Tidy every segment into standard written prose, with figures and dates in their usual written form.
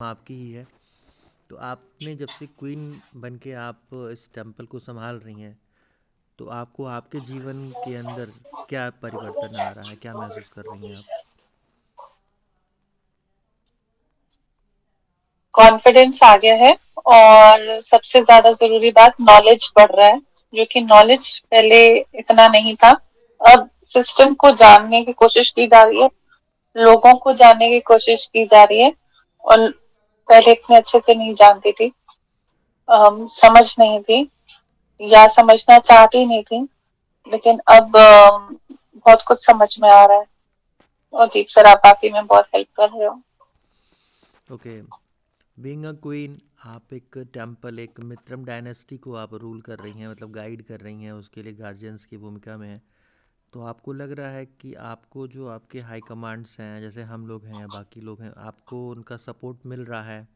आपकी ही है। तो आपने जब से क्वीन बन के आप इस टेम्पल को संभाल रही हैं, तो आपको आपके जीवन के अंदर क्या परिवर्तन आ रहा है, क्या महसूस कर रही हैं आप? कॉन्फिडेंस आ गया है। और सबसे ज्यादा जरूरी बात, नॉलेज बढ़ रहा है, जो कि नॉलेज पहले इतना नहीं था। अब सिस्टम को जानने की कोशिश की जा रही है, लोगों को जानने की कोशिश की जा रही है। और पहले इतने अच्छे से नहीं जानती थी, समझ नहीं थी या समझना चाहती नहीं थी। लेकिन अब बहुत कुछ समझ में आ रहा है। और दीप सर, आप बाकी में बहुत हेल्प कर रहे हो। ओके। बीइंग अ क्वीन, आप एक टेम्पल, एक मित्रम डायनेस्टी को आप रूल कर रही हैं, मतलब गाइड कर रही हैं, उसके लिए गार्जियंस की भूमिका में हैं। तो आपको लग रहा है कि आपको जो आपके हाई कमांड्स हैं, जैसे हम लोग हैं या बाकी लोग हैं, आपको उनका सपोर्ट मिल रहा है?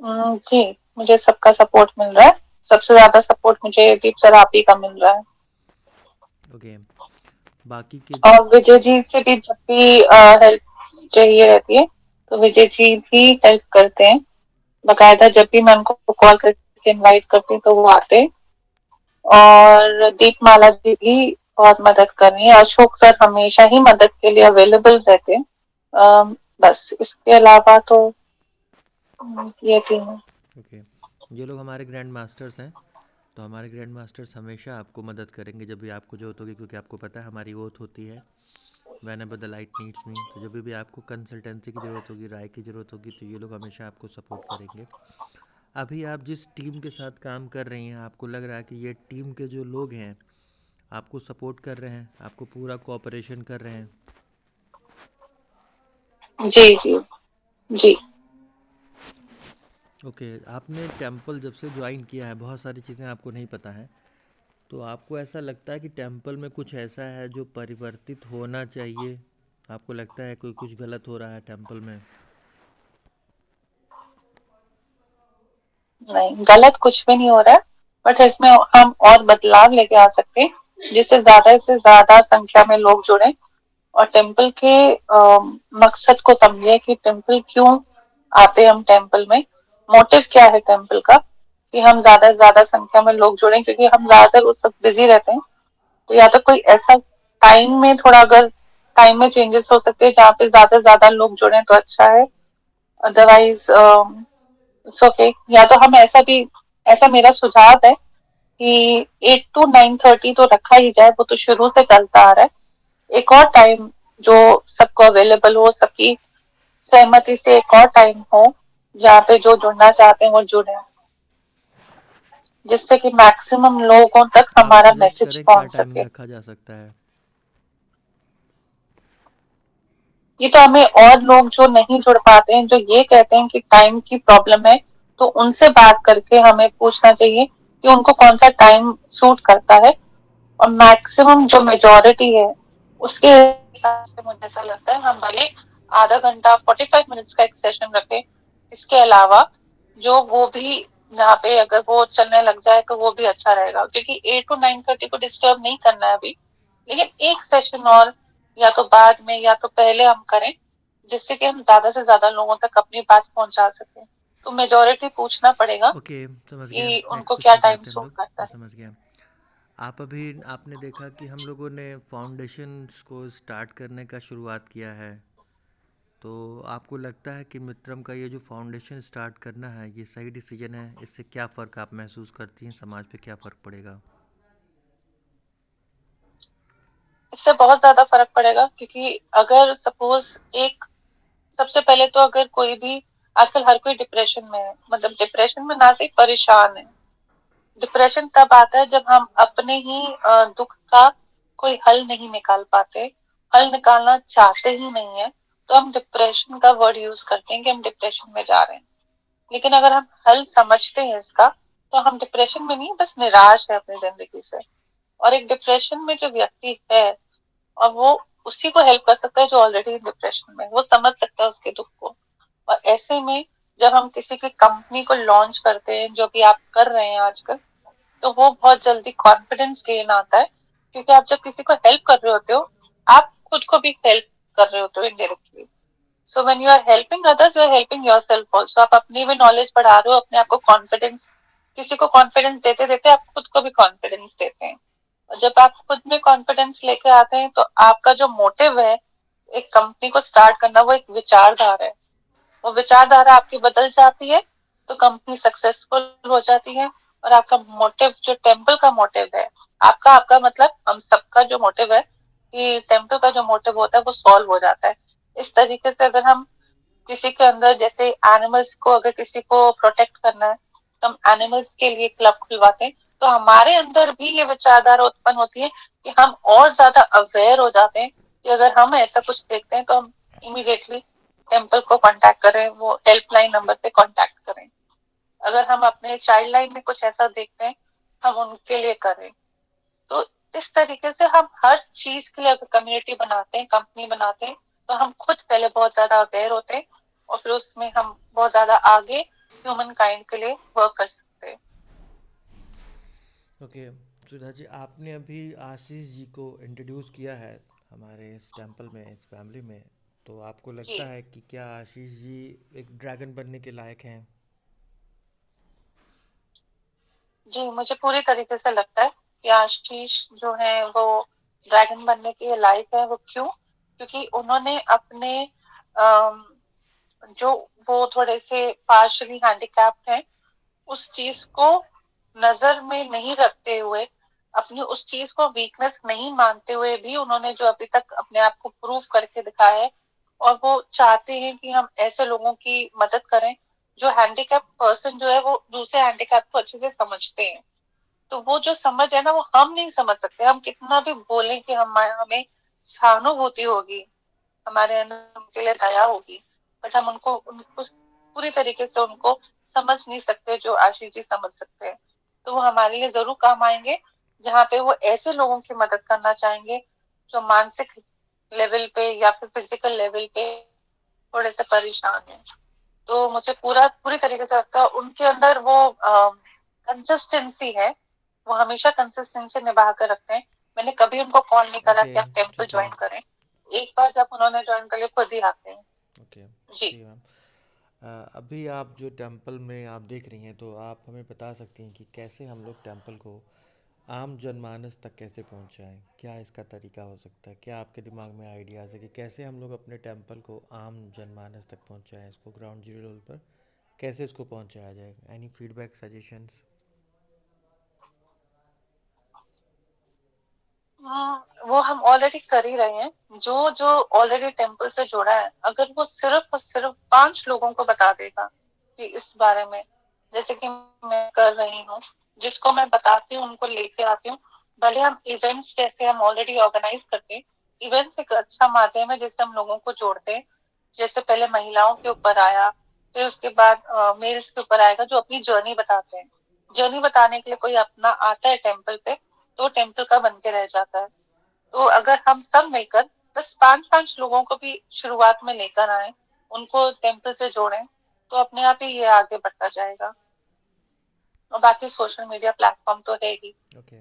जी, मुझे सबका सपोर्ट मिल रहा है। सबसे ज्यादा सपोर्ट मुझे दीप सर आप ही का मिल रहा है। ओके। बाकी के जो और विजय जी से भी जब भी हेल्प चाहिए रहती है, तो विजय जी भी हेल्प करते हैं। बकायदा जब भी मैं उनको कॉल करके इनवाइट करती हूँ तो वो आते हैं। और दीपमाला जी भी बहुत मदद कर रही है। अशोक सर हमेशा ही मदद के लिए अवेलेबल रहते हैं। बस इसके अलावा तो ये भी है। ओके, ये लोग हमारे ग्रैंड मास्टर्स हैं। तो हमारे ग्रैंड मास्टर्स हमेशा आपको मदद करेंगे जब भी आपको ज़रूरत होगी, क्योंकि आपको पता है हमारी ओथ होती है, van ever the light needs मी। तो जब भी आपको कंसल्टेंसी की ज़रूरत होगी, राय की ज़रूरत होगी, तो ये लोग हमेशा आपको सपोर्ट करेंगे। अभी आप जिस टीम के साथ काम कर रही हैं, आपको लग रहा है कि ये टीम के जो लोग हैं आपको सपोर्ट कर रहे हैं, आपको पूरा कोऑपरेशन कर रहे हैं? जी जी जी। ओके। आपने टेम्पल जब से ज्वाइन किया है, बहुत सारी चीज़ें आपको नहीं पता है। तो आपको ऐसा लगता है कि टेम्पल में कुछ ऐसा है जो परिवर्तित होना चाहिए? आपको लगता है कोई कुछ गलत हो रहा है टेम्पल में? नहीं, गलत कुछ भी नहीं हो रहा है। बट इसमें हम और बदलाव लेके आ सकते हैं, जिससे ज्यादा से ज्यादा संख्या में लोग जुड़े और टेम्पल के मकसद को समझे कि टेम्पल क्यों आते हैं हम टेम्पल में, मोटिव क्या है टेम्पल का, कि हम ज्यादा से ज्यादा संख्या में लोग जुड़े, क्योंकि हम ज्यादातर उस वक्त बिजी रहते हैं। तो या तो कोई ऐसा टाइम में थोड़ा, अगर टाइम में चेंजेस हो सकते हैं जहाँ पे ज्यादा से ज्यादा लोग जुड़े तो अच्छा है। Otherwise it's okay. या तो हम ऐसा भी, ऐसा मेरा सुझाव है कि 8 to 9:30 तो रखा ही जाए, वो तो शुरू से चलता आ रहा है। एक और टाइम जो सबको अवेलेबल हो, सबकी सहमति से एक और टाइम हो जहाँ पे जो जुड़ना चाहते हैं वो जुड़े, जिससे कि मैक्सिमम लोगों तक आप हमारा सजेस्ट मैसेज करें क्या पहुंच टाइमिंग सके। रखा जा सकता है? ये तो हमें, और लोग जो नहीं जुड़ पाते हैं, जो ये कहते हैं कि टाइम की प्रॉब्लम है, तो उनसे बात करके हमें पूछना चाहिए कि उनको कौन सा टाइम सूट करता है। और मैक्सिमम जो मेजोरिटी है उसके हिसाब से मुझे ऐसा लगता है हम भले आधा घंटा 45 मिनट्स का एक सेशन रखें। इसके अलावा जो वो भी, जहाँ पे अगर वो चलने लग जाए तो वो भी अच्छा रहेगा, क्योंकि 8 to 9:30 को डिस्टर्ब नहीं करना है अभी। लेकिन एक सेशन और, या तो बाद में या तो पहले हम करें, जिससे कि हम ज्यादा से ज्यादा लोगों तक अपनी बात पहुंचा सकें। तो मेजोरिटी पूछना पड़ेगा ओके, समझ गया। कि नेक्स्ट उनको क्या क्वेश्चन पे टाइम आते हैं हम सूट लोग। करता मैं है। समझ गया। आप अभी आपने देखा कि हम लोगों ने फाउंडेशंस को स्टार्ट करने का शुरुआत किया है। तो आपको लगता है कि मित्रम का ये जो फाउंडेशन स्टार्ट करना है, ये सही डिसीजन है? इससे क्या फ़र्क आप महसूस करती हैं, समाज पे क्या फ़र्क पड़ेगा? इससे बहुत ज्यादा फर्क पड़ेगा, क्योंकि अगर सपोज एक, सबसे पहले तो अगर कोई भी, आजकल हर कोई डिप्रेशन में है, मतलब डिप्रेशन में ना, सिर्फ परेशान है। डिप्रेशन तब आता है जब हम अपने ही दुख का कोई हल नहीं निकाल पाते, हल निकालना चाहते ही नहीं है, तो हम डिप्रेशन का वर्ड यूज करते हैं कि हम डिप्रेशन में जा रहे हैं। लेकिन अगर हम हल समझते हैं इसका, तो हम डिप्रेशन में नहीं, बस निराश है अपनी जिंदगी से। और एक डिप्रेशन में जो व्यक्ति है, और वो उसी को हेल्प कर सकता है जो ऑलरेडी डिप्रेशन में, वो समझ सकता है उसके दुख को। और ऐसे में जब हम किसी की कंपनी को लॉन्च करते हैं, जो भी आप कर रहे हैं आजकल, तो वो बहुत जल्दी कॉन्फिडेंस गेन आता है, क्योंकि आप जब किसी को हेल्प कर रहे होते हो, आप खुद को भी हेल्प कर रहे होते हो indirectly. So when you are helping others you are helping yourself also. आप अपनी भी नॉलेज बढ़ा रहे हो, अपने आप को कॉन्फिडेंस, किसी को कॉन्फिडेंस देते देते आप खुद को भी कॉन्फिडेंस देते हैं. और जब आप खुद में कॉन्फिडेंस लेके आते हैं तो आपका जो मोटिव है एक कंपनी को स्टार्ट करना, वो एक विचारधारा है. वो विचारधारा आपकी बदल जाती है तो कंपनी सक्सेसफुल हो जाती है. और आपका मोटिव, जो टेम्पल का मोटिव है, आपका आपका मतलब हम सबका जो मोटिव है, कि टेम्पल का जो मोटिव होता है वो सॉल्व हो जाता है. इस तरीके से अगर हम किसी के अंदर, जैसे एनिमल्स को अगर किसी को प्रोटेक्ट करना है तो हम एनिमल्स के लिए क्लब खुलवाते हैं, तो हमारे अंदर भी ये विचारधारा उत्पन्न होती है कि हम और ज्यादा अवेयर हो जाते हैं कि अगर हम ऐसा कुछ देखते हैं तो हम इमीडिएटली टेम्पल को कांटेक्ट करें, वो हेल्पलाइन नंबर पे कांटेक्ट करें. अगर हम अपने चाइल्ड लाइन में कुछ ऐसा देखते हैं हम उनके लिए करें. तो इस तरीके से हम हर चीज के लिए अगर कम्युनिटी बनाते हैं, कंपनी बनाते हैं, तो हम खुद पहले बहुत ज्यादा अवेयर होते हैं और फिर उसमें हम बहुत ज्यादा आगे ह्यूमन काइंड के लिए वर्क कर सकते हैं. ओके. सुधा जी, आपने अभी आशीष जी को इंट्रोड्यूस किया है हमारे इस टेम्पल में, इस फैमिली में. तो आपको जी लगता है कि क्या आशीष जी एक ड्रैगन बनने के लायक हैं? जी, मुझे पूरी तरीके से लगता है कि आशीष जो है वो ड्रैगन बनने के लायक है. वो क्यों? क्योंकि उन्होंने अपने अम, जो वो थोड़े से पार्शली हैंडीकैप्ड हैं, उस चीज को नजर में नहीं रखते हुए, अपनी उस चीज को वीकनेस नहीं मानते हुए भी उन्होंने जो अभी तक अपने आप को प्रूव करके दिखाया है. और वो चाहते हैं कि हम ऐसे लोगों की मदद करें जो हैंडीकैप पर्सन जो है वो दूसरे हैंडीकैप को अच्छे से समझते हैं. तो वो जो समझ है ना, वो हम नहीं समझ सकते. हम कितना भी बोलें कि हम हमें सहानुभूति होगी, हमारे अंदर उनके लिए दया होगी, बट हम उनको पूरी तरीके से उनको समझ नहीं सकते जो आशीष जी समझ सकते हैं. तो वो हमारे लिए जरूर काम आएंगे जहाँ पे वो ऐसे लोगों की मदद करना चाहेंगे जो मानसिक लेवल पे या फिर फिजिकल लेवल पे थोड़े से परेशान है. तो मुझे पूरी तरीके से लगता है उनके अंदर वो कंसिस्टेंसी है. वो हमेशा कंसिस्टेंसी निभा कर रखते हैं. मैंने कभी उनको कॉल नहीं करा ओके. कि आप टेम्पल ठीक है. ज्वाइन करें. एक बार जब उन्होंने ज्वाइन कर लिया खुद ही आते हैं. ओके. जी ठीक है मैम. अभी आप जो टेम्पल में आप देख रही हैं, तो आप हमें बता सकती हैं कि कैसे हम लोग टेम्पल को आम जनमानस तक कैसे पहुंचाएं? क्या इसका तरीका हो सकता है? क्या आपके दिमाग में आइडियाज़ है कि कैसे हम लोग अपने टेम्पल को आम जनमानस तक पहुंचाएं, इसको ग्राउंड जीरो लेवल पर कैसे इसको पहुंचाया जाएगा? Any feedback, suggestions? वो हम ऑलरेडी कर ही रहे हैं. जो जो ऑलरेडी टेम्पल से जुड़ा है, अगर वो सिर्फ और सिर्फ 5 लोगों को बता देगा कि इस बारे में, जैसे कि मैं कर रही हूँ, जिसको मैं बताती हूँ उनको लेके आती हूँ. भले हम इवेंट्स जैसे हम ऑलरेडी ऑर्गेनाइज करते हैं. इवेंट्स एक अच्छा माध्यम है जिससे हम लोगों को जोड़ते हैं. जैसे पहले महिलाओं के ऊपर आया, फिर उसके बाद मेल्स के ऊपर आएगा जो अपनी जर्नी बताते हैं. जर्नी बताने के लिए कोई अपना आता है टेम्पल पे तो टेम्पल का बन के रह जाता है. तो अगर हम सब मिलकर बस 5 5 लोगों को भी शुरुआत में लेकर आए, उनको टेम्पल से जोड़ें, तो अपने आप ही ये आगे बढ़ता जाएगा. और बाकी सोशल मीडिया प्लेटफॉर्म तो है ही. ओके.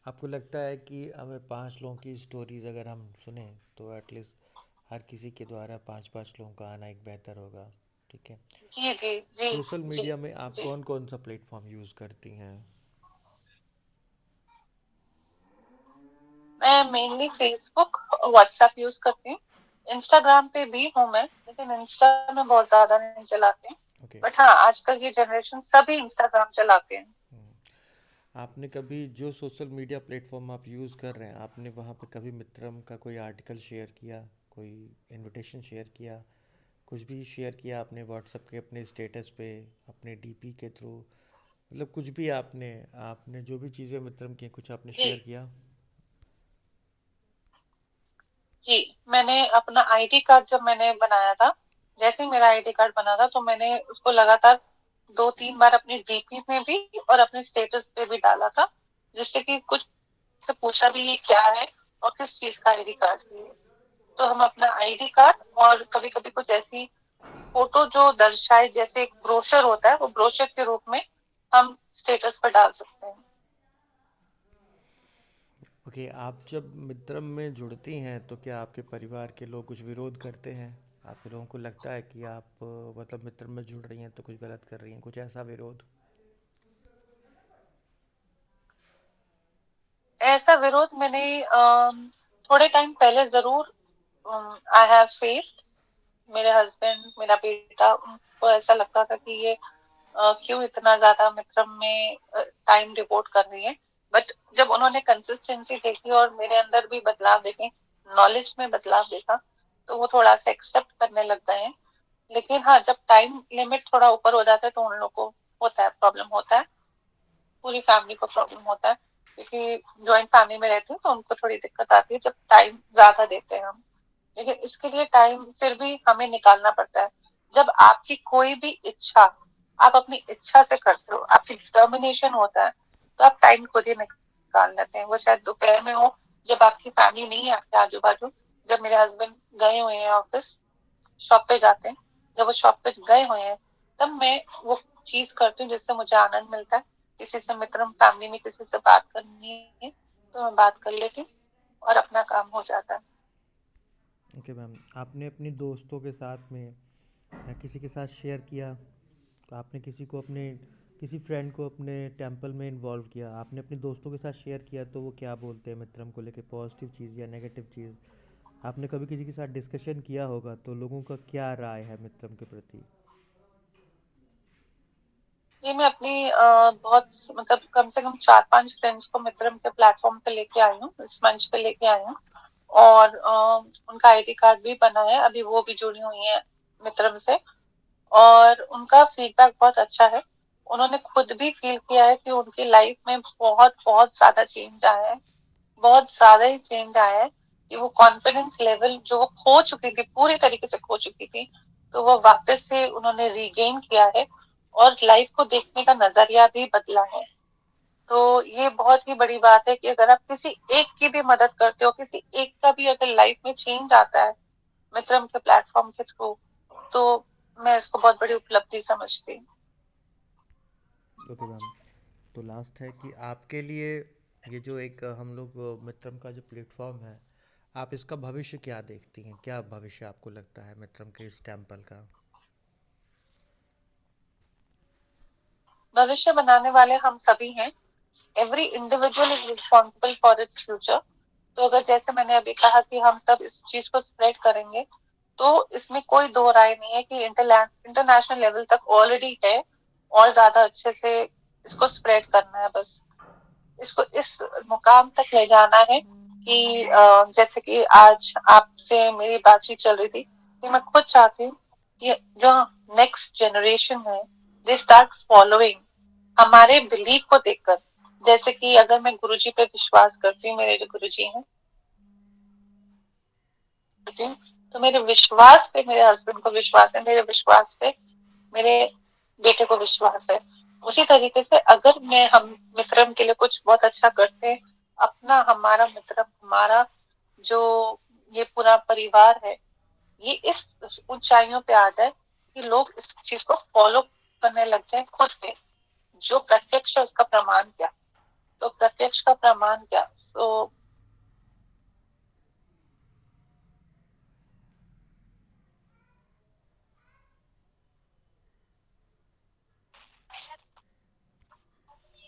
आपको लगता है कि हमें 5 लोगों की स्टोरीज अगर हम सुने तो एटलीस्ट हर किसी के द्वारा 5 5 लोगों का आना एक बेहतर होगा? ठीक है. जी जी जी सोशल जी मीडिया में आप जी. कौन कौन सा प्लेटफॉर्म यूज़ करती हैं? मैं मेनली फेसबुक और व्हाट्सएप यूज करती हूँ. इंस्टाग्राम पे भी हूँ मैं, लेकिन इंस्टा में बहुत ज्यादा नहीं चलाती हूँ. ओके. बट हाँ, आजकल की जनरेशन सभी इंस्टाग्राम चलाते हैं. आपने कभी जो सोशल मीडिया प्लेटफॉर्म आप यूज़ कर रहे हैं, आपने वहाँ पे कभी मित्रम का कोई आर्टिकल शेयर किया, कोई इनविटेशन शेयर किया, कुछ भी शेयर किया आपने व्हाट्सएप के अपने स्टेटस पे, अपने डीपी के थ्रू, मतलब कुछ भी आपने आपने जो भी चीज़ें मित्रम की कुछ आपने जी शेयर किया? जी. मैंने अपना आईडी कार्ड जब मैंने बनाया था, जैसे ही मेरा आईडी कार्ड बना था तो मैंने उसको लगातार 2 3 बार अपनी डीपी में भी और अपने स्टेटस पे भी डाला था, जिससे कि कुछ से पूछा भी ये क्या है और किस चीज का आईडी कार्ड है. तो हम अपना आईडी कार्ड और कभी कभी कुछ ऐसी फोटो जो दर्शाए, जैसे एक ब्रोशर होता है, वो ब्रोशर के रूप में हम स्टेटस पर डाल सकते हैं. ओके, आप जब मित्रम में जुड़ती हैं तो क्या आपके परिवार के लोग कुछ विरोध करते हैं? आप लोगों को लगता है कि आप मतलब मित्रम में जुड़ रही हैं तो कुछ गलत कर रही हैं, कुछ ऐसा विरोध? ऐसा विरोध मैंने थोड़े टाइम पहले जरूर आई हैव फेस्ड। मेरे हस्बैंड, मेरा बेटा, उनको ऐसा लगता था कि ये क्यों इतना ज्यादा मित्रम में टाइम डिवोट कर रही है। बट जब उन्होंने कंसिस्टेंसी देखी और मेरे अंदर भी बदलाव देखे, नॉलेज में बदलाव देखा, तो वो थोड़ा सा एक्सेप्ट करने लग गए हैं। लेकिन हाँ, जब टाइम लिमिट थोड़ा ऊपर हो जाता है तो उन लोगों को होता है, प्रॉब्लम होता है। पूरी फैमिली को प्रॉब्लम होता है, क्योंकि ज्वाइंट फैमिली में रहती हूँ तो उनको थोड़ी दिक्कत आती है जब टाइम ज्यादा देते हैं हम। लेकिन इसके लिए टाइम फिर भी हमें निकालना पड़ता है। जब आपकी कोई भी इच्छा, आप अपनी इच्छा से करते हो, आपकी डिटर्मिनेशन होता है, तो आप टाइम खुद ही निकाल लेते हैं। वो शायद दोपहर में हो, जब आपकी फैमिली नहीं है आपके आजू बाजू। जब मेरे हस्बैंड गए हुए हैं ऑफिस, शॉप पे जाते हैं, जब वो शॉप पे गए हुए हैं, तब मैं वो चीज करती हूँ जिससे मुझे आनंद मिलता है। किसी से मित्र फैमिली में किसी से बात करनी है तो मैं बात कर लेती हूँ और अपना काम हो जाता है। ओके मैम, आपने अपने दोस्तों के साथ में या किसी के साथ शेयर किया, तो आपने किसी को अपने किसी फ्रेंड को अपने टेम्पल में इन्वॉल्व किया, आपने अपने दोस्तों के साथ शेयर किया तो वो क्या बोलते हैं मित्रम को लेके, पॉजिटिव चीज़ या नेगेटिव चीज़? आपने कभी किसी के साथ डिस्कशन किया होगा तो लोगों का क्या राय है मित्रम के प्रति? ये मैं अपनी बहुत मतलब कम से कम 4-5 फ्रेंड्स को मित्रम के प्लेटफॉर्म पे लेके आई हूँ, इस मंच पे लेके आई हूँ। और उनका आईडी कार्ड भी बना है, अभी वो भी जुड़ी हुई है मित्रम से। और उनका फीडबैक बहुत अच्छा है। उन्होंने खुद भी फील किया है कि उनकी लाइफ में बहुत बहुत ज्यादा चेंज आया है, बहुत ज्यादा ही चेंज आया है। कि वो कॉन्फिडेंस लेवल जो वो खो चुकी थी, पूरी तरीके से खो चुकी थी, तो वो वापस से उन्होंने रीगेन किया है। और लाइफ को देखने का नजरिया भी बदला है। तो ये बहुत ही बड़ी बात है कि अगर आप किसी एक की भी मदद करते हो, किसी एक का भी अगर लाइफ में चेंज आता है मित्रम के प्लेटफॉर्म के थ्रू, तो मैं इसको बहुत बड़ी उपलब्धि समझती हूँ। ओके मैम, तो लास्ट है कि आपके लिए ये जो एक हम लोग मित्रम का जो प्लेटफॉर्म है, आप इसका भविष्य क्या देखती हैं? क्या भविष्य आपको लगता है मित्रम के इस टेम्पल का? भविष्य बनाने वाले हम सभी हैं। Every individual is responsible for its future. तो अगर जैसे मैंने अभी कहा कि हम सब इस चीज को स्प्रेड करेंगे, तो इसमें कोई दो राय नहीं है कि इंटरनेशनल लेवल तक ऑलरेडी है, और ज्यादा अच्छे से इसको स्प्रेड करना है बस। इसको इस मुकाम तक ले जाना है कि जैसे कि आज आपसे मेरी बातचीत चल रही थी, कि मैं खुद चाहती हूँ कि जो नेक्स्ट जनरेशन है, दे स्टार्ट फॉलोइंग हमारे बिलीफ को देखकर। जैसे कि अगर मैं गुरुजी पे विश्वास करती हूँ, मेरे जो गुरुजी हैं, तो मेरे विश्वास पे मेरे हस्बैंड को विश्वास है, मेरे विश्वास पे मेरे बेटे को विश्वास है। उसी तरीके से अगर मैं हम मित्रम के लिए कुछ बहुत अच्छा करते हैं, अपना हमारा मित्रम, हमारा जो ये पूरा परिवार है, ये इस ऊंचाइयों पे आ जाए कि लोग इस चीज को फॉलो करने लग जाए खुद पे। जो प्रत्यक्ष है उसका प्रमाण क्या, तो प्रत्यक्ष का प्रमाण क्या, तो